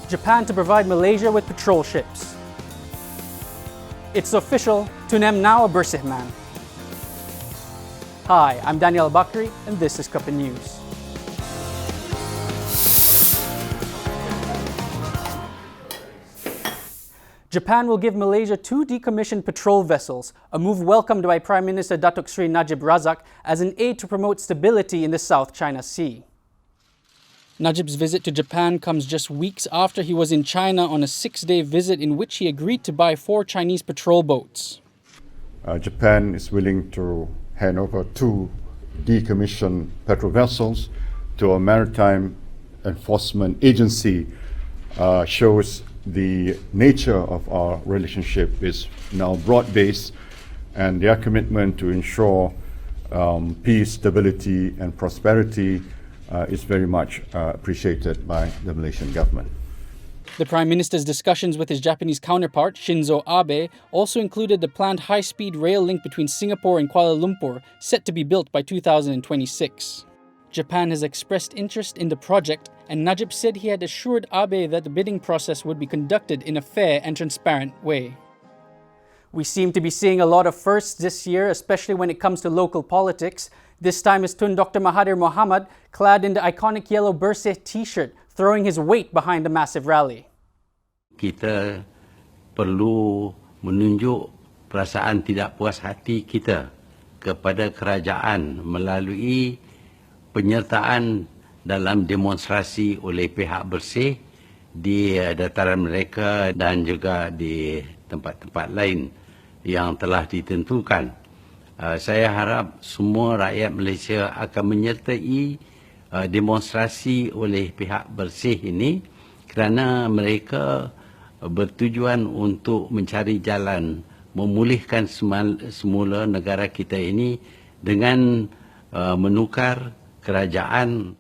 Japan to provide Malaysia with patrol ships. It's official, Tunem now a bersih man. Hi, I'm Daniel Bakri and this is Cuppa News. Japan will give Malaysia 2 decommissioned patrol vessels, a move welcomed by Prime Minister Datuk Seri Najib Razak as an aid to promote stability in the South China Sea. Najib's visit to Japan comes just weeks after he was in China on a 6-day visit in which he agreed to buy 4 Chinese patrol boats. Japan is willing to hand over 2 decommissioned patrol vessels to a maritime enforcement agency. Shows the nature of our relationship is now broad-based, and their commitment to ensure peace, stability and prosperity is very much appreciated by the Malaysian government. The Prime Minister's discussions with his Japanese counterpart, Shinzo Abe, also included the planned high-speed rail link between Singapore and Kuala Lumpur, set to be built by 2026. Japan has expressed interest in the project, and Najib said he had assured Abe that the bidding process would be conducted in a fair and transparent way. We seem to be seeing a lot of firsts this year, especially when it comes to local politics. This time is Tun Dr. Mahathir Mohamad, clad in the iconic yellow bersih t-shirt, throwing his weight behind the massive rally. Kita perlu menunjuk perasaan tidak puas hati kita kepada kerajaan melalui penyertaan dalam demonstrasi oleh pihak bersih di dataran mereka dan juga di tempat-tempat lain yang telah ditentukan. Saya harap semua rakyat Malaysia akan menyertai demonstrasi oleh pihak bersih ini kerana mereka bertujuan untuk mencari jalan memulihkan semula negara kita ini dengan menukar kerajaan.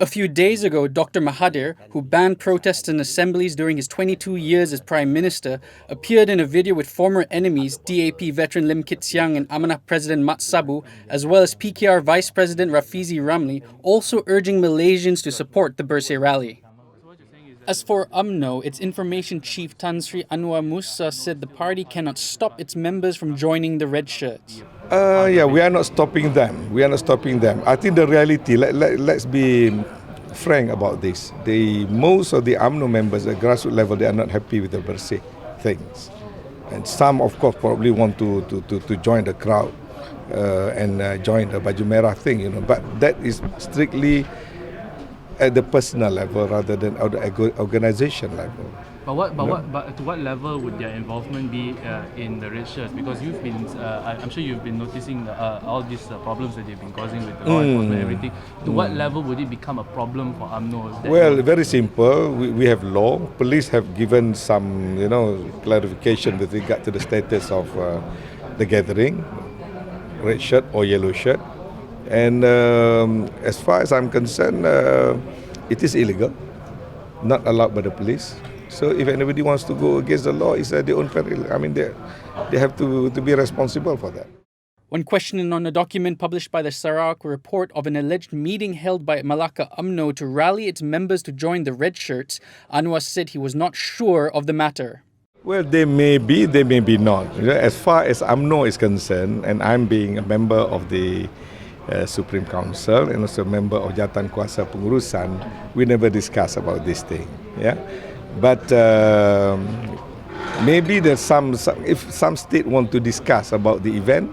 A few days ago, Dr. Mahathir, who banned protests and assemblies during his 22 years as Prime Minister, appeared in a video with former enemies DAP veteran Lim Kit Siang and Amanah President Mat Sabu, as well as PKR Vice President Rafizi Ramli, also urging Malaysians to support the Bersih rally. As for UMNO, its information chief Tan Sri Anwar Musa said the party cannot stop its members from joining the red shirts. We are not stopping them. I think the reality, let's be frank about this. Most of the UMNO members at grassroots level, they are not happy with the Bersih things. And some, of course, probably want to join the crowd and join the Baju Merah thing, But that is strictly at the personal level rather than at the organization level. But to what level would their involvement be in the red shirts? Because you've been, I'm sure you've been noticing all these problems that they've been causing with the law enforcement and everything. To what level would it become a problem for UMNO? Well, very simple. We have law. Police have given some, clarification with regard to the status of the gathering, red shirt or yellow shirt. And as far as I'm concerned, it is illegal, not allowed by the police. So if anybody wants to go against the law, it's at their own peril. I mean, they have to be responsible for that. When questioned on a document published by the Sarawak report of an alleged meeting held by Malacca UMNO to rally its members to join the red shirts, Anwar said he was not sure of the matter. Well, they may be not. As far as UMNO is concerned, and I'm being a member of the Supreme Council and also a member of Jawatan Kuasa Pengurusan, we never discuss about this thing. Yeah, but maybe there's if some state want to discuss about the event,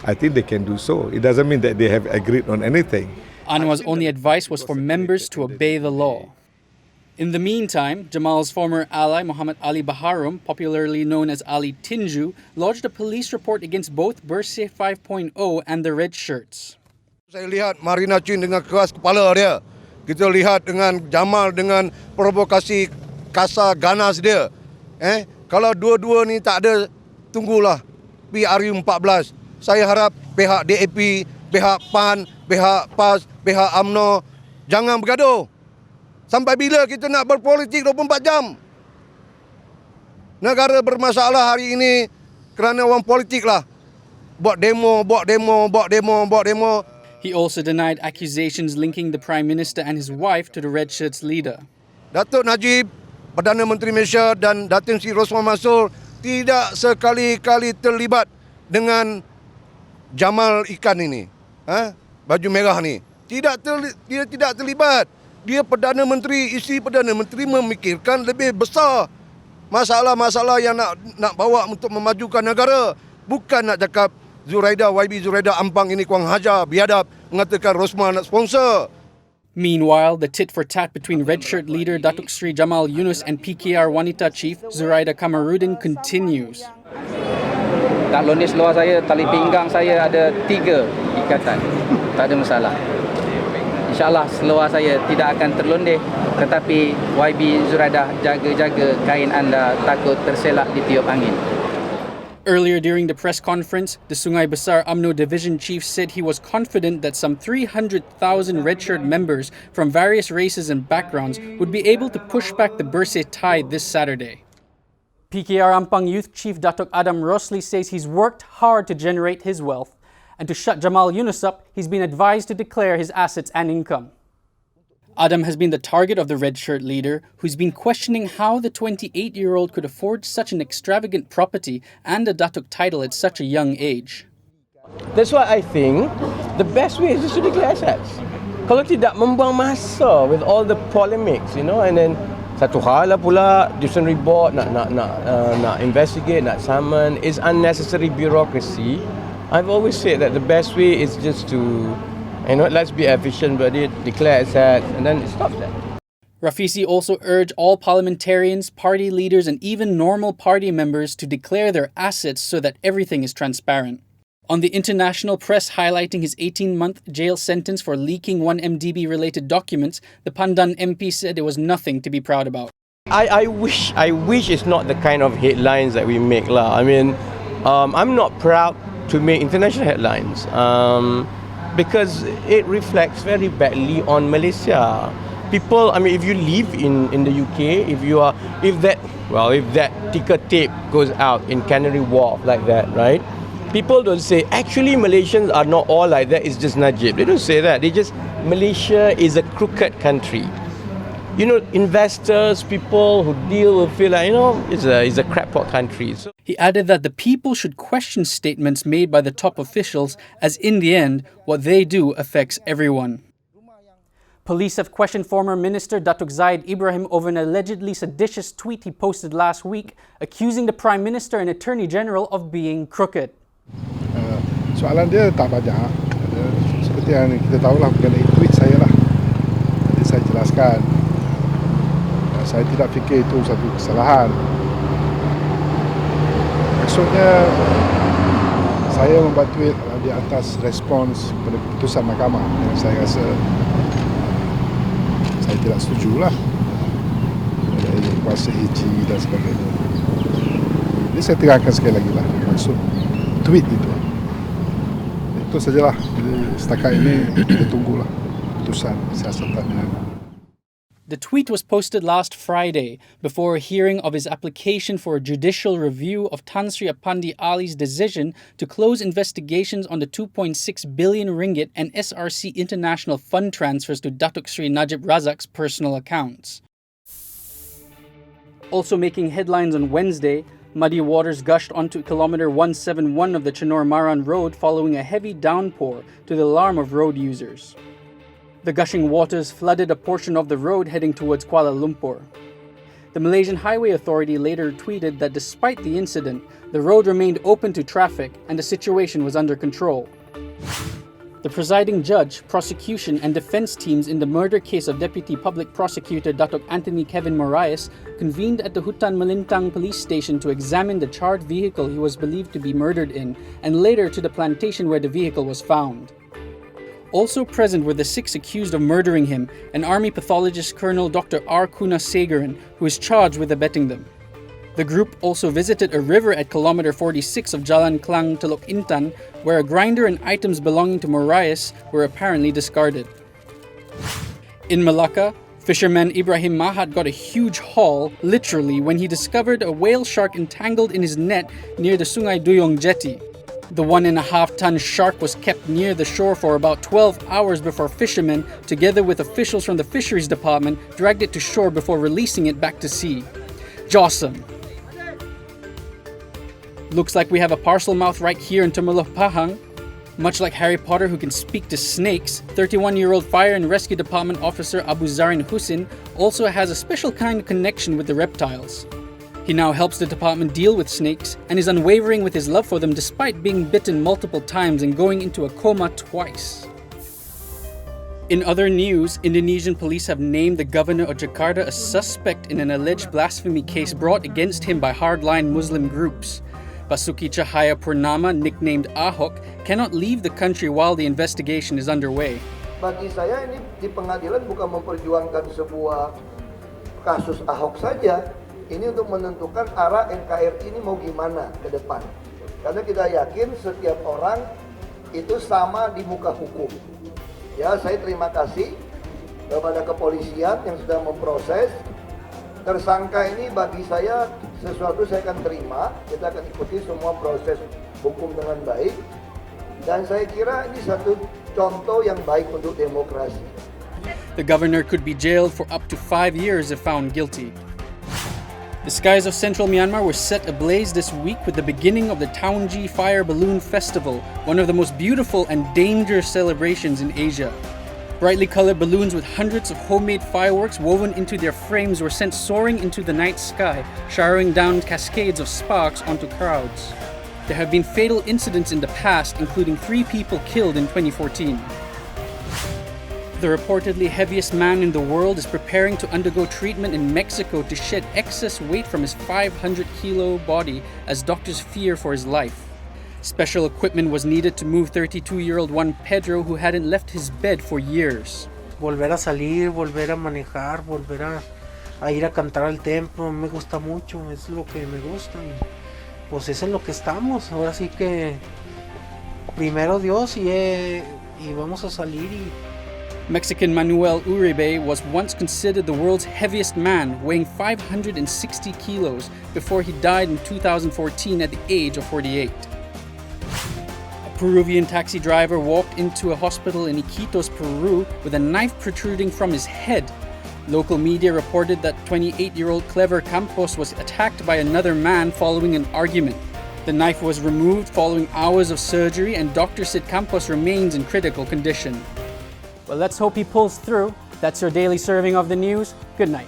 I think they can do so. It doesn't mean that they have agreed on anything. Anwar's only advice was for members to obey the law. In the meantime, Jamals' former ally Muhammad Ali Baharum, popularly known as Ali Tinju, lodged a police report against both Bersih 5.0 and the red shirts. Saya lihat Marina Chin dengan keras kepala dia. Kita lihat dengan Jamal dengan provokasi kasar ganas dia. Kalau dua-dua ni tak ada, tunggulah PRU14. Saya harap pihak DAP, pihak PAN, pihak PAS, pihak UMNO jangan bergaduh. Sampai bila kita nak berpolitik 24 jam? Negara bermasalah hari ini kerana orang politik lah. Buat demo. He also denied accusations linking the Prime Minister and his wife to the Red Shirts leader. Datuk Najib, Perdana Menteri Malaysia dan Datin Sri Rosman Mansor tidak sekali-kali terlibat dengan Jamal ikan ini. Baju merah ni. Dia tidak terlibat. Dia Perdana Menteri, isteri Perdana Menteri memikirkan lebih besar masalah-masalah yang nak bawa untuk memajukan negara. Bukan nak cakap YB Zuraida Ampang ini kurang hajar, biadab, mengatakan Rosman nak sponsor. Meanwhile, the tit-for-tat between Red Shirt leader Datuk Sri Jamal Yunus and PKR Wanita Chief Zuraida Kamarudin continues. Tak londe seluar saya, tali pinggang saya ada 3 ikatan. Tak ada masalah. InsyaAllah seluar saya tidak akan terlondeh, tetapi YB Zuraida jaga-jaga kain anda takut terselak di tiup angin. Earlier during the press conference, the Sungai Besar UMNO Division Chief said he was confident that some 300,000 Red Shirt members from various races and backgrounds would be able to push back the Bersih tide this Saturday. PKR Ampang Youth Chief Datuk Adam Rosli says he's worked hard to generate his wealth, and to shut Jamal Yunus up, he's been advised to declare his assets and income. Adam has been the target of the Red Shirt leader, who's been questioning how the 28-year-old could afford such an extravagant property and a Datuk title at such a young age. That's why I think the best way is just to declare assets. Kalau tidak, membuang masa with all the polemics, and then satu hal lah pula dictionary board nak investigate, nak summon, is unnecessary bureaucracy. I've always said that the best way is just to let's be efficient about it, declare assets, and then it stops there. Rafisi also urged all parliamentarians, party leaders, and even normal party members to declare their assets so that everything is transparent. On the international press highlighting his 18-month jail sentence for leaking 1MDB-related documents, the Pandan MP said it was nothing to be proud about. I wish it's not the kind of headlines that we make lah. I mean, I'm not proud to make international headlines. Because it reflects very badly on Malaysia. People, if you live in the UK, if that ticker tape goes out in Canary Wharf like that, right? People don't say, actually Malaysians are not all like that, it's just Najib. They don't say that. Malaysia is a crooked country. Investors, people who deal will feel like, it's a crackpot country. So he added that the people should question statements made by the top officials, as in the end, what they do affects everyone. Police have questioned former Minister Datuk Oxide Ibrahim over an allegedly seditious tweet he posted last week, accusing the Prime Minister and Attorney General of being crooked. Soalan dia tak banyak. Seperti yang kita tahulah mengenai tweet saya lah. Jadi saya jelaskan. Saya tidak fikir itu satu kesalahan. Maksudnya saya membuat tweet di atas respons kepada keputusan mahkamah yang saya rasa saya tidak setujulah dari kuasa HG dan sebagainya. Jadi saya terangkan sekali lagi lah maksud tweet itu. Itu sajalah. Jadi setakat ini kita tunggulah keputusan siasatan. The tweet was posted last Friday before a hearing of his application for a judicial review of Tan Sri Apandi Ali's decision to close investigations on the 2.6 billion ringgit and SRC International Fund transfers to Datuk Sri Najib Razak's personal accounts. Also making headlines on Wednesday, muddy waters gushed onto kilometre 171 of the Chenor-Maran Road following a heavy downpour, to the alarm of road users. The gushing waters flooded a portion of the road heading towards Kuala Lumpur. The Malaysian Highway Authority later tweeted that despite the incident, the road remained open to traffic and the situation was under control. The presiding judge, prosecution and defence teams in the murder case of Deputy Public Prosecutor Datuk Anthony Kevin Moraes convened at the Hutan Melintang police station to examine the charred vehicle he was believed to be murdered in, and later to the plantation where the vehicle was found. Also present were the 6 accused of murdering him, and Army pathologist Colonel Dr. R. Kunasegaran, who is charged with abetting them. The group also visited a river at kilometre 46 of Jalan Klang Teluk Intan, where a grinder and items belonging to Moraes were apparently discarded. In Malacca, fisherman Ibrahim Mahat got a huge haul, literally, when he discovered a whale shark entangled in his net near the Sungai Duyong jetty. The 1.5-ton shark was kept near the shore for about 12 hours before fishermen, together with officials from the fisheries department, dragged it to shore before releasing it back to sea. Jawsome. Looks like we have a parcel mouth right here in Temerloh Pahang. Much like Harry Potter who can speak to snakes, 31-year-old Fire and Rescue Department officer Abu Zarin Hussein also has a special kind of connection with the reptiles. He now helps the department deal with snakes and is unwavering with his love for them despite being bitten multiple times and going into a coma twice. In other news, Indonesian police have named the governor of Jakarta a suspect in an alleged blasphemy case brought against him by hardline Muslim groups. Basuki Cahaya Purnama, nicknamed Ahok, cannot leave the country while the investigation is underway. Bagi saya ini di pengadilan bukan memperjuangkan sebuah kasus Ahok saja. Ini untuk menentukan arah NKRI ini mau gimana ke depan. Karena kita yakin setiap orang itu sama di muka hukum. Ya, saya terima kasih kepada kepolisian yang sudah memproses. Tersangka ini bagi saya sesuatu saya akan terima. Kita akan ikuti semua proses hukum dengan baik. Dan saya kira ini satu contoh yang baik untuk demokrasi. The governor could be jailed for up to 5 years if found guilty. The skies of central Myanmar were set ablaze this week with the beginning of the Taunji Fire Balloon Festival, one of the most beautiful and dangerous celebrations in Asia. Brightly colored balloons with hundreds of homemade fireworks woven into their frames were sent soaring into the night sky, showering down cascades of sparks onto crowds. There have been fatal incidents in the past, including 3 people killed in 2014. The reportedly heaviest man in the world is preparing to undergo treatment in Mexico to shed excess weight from his 500-kilo body as doctors fear for his life. Special equipment was needed to move 32-year-old Juan Pedro, who hadn't left his bed for years. Volver a salir, volver a manejar, volver a ir a cantar al templo, me gusta mucho, es lo que me gusta. Pues es en lo que estamos, ahora sí que primero Dios y vamos a salir y Mexican Manuel Uribe was once considered the world's heaviest man, weighing 560 kilos, before he died in 2014 at the age of 48. A Peruvian taxi driver walked into a hospital in Iquitos, Peru, with a knife protruding from his head. Local media reported that 28-year-old Clever Campos was attacked by another man following an argument. The knife was removed following hours of surgery, and doctors said Campos remains in critical condition. Well, let's hope he pulls through. That's your daily serving of the news. Good night.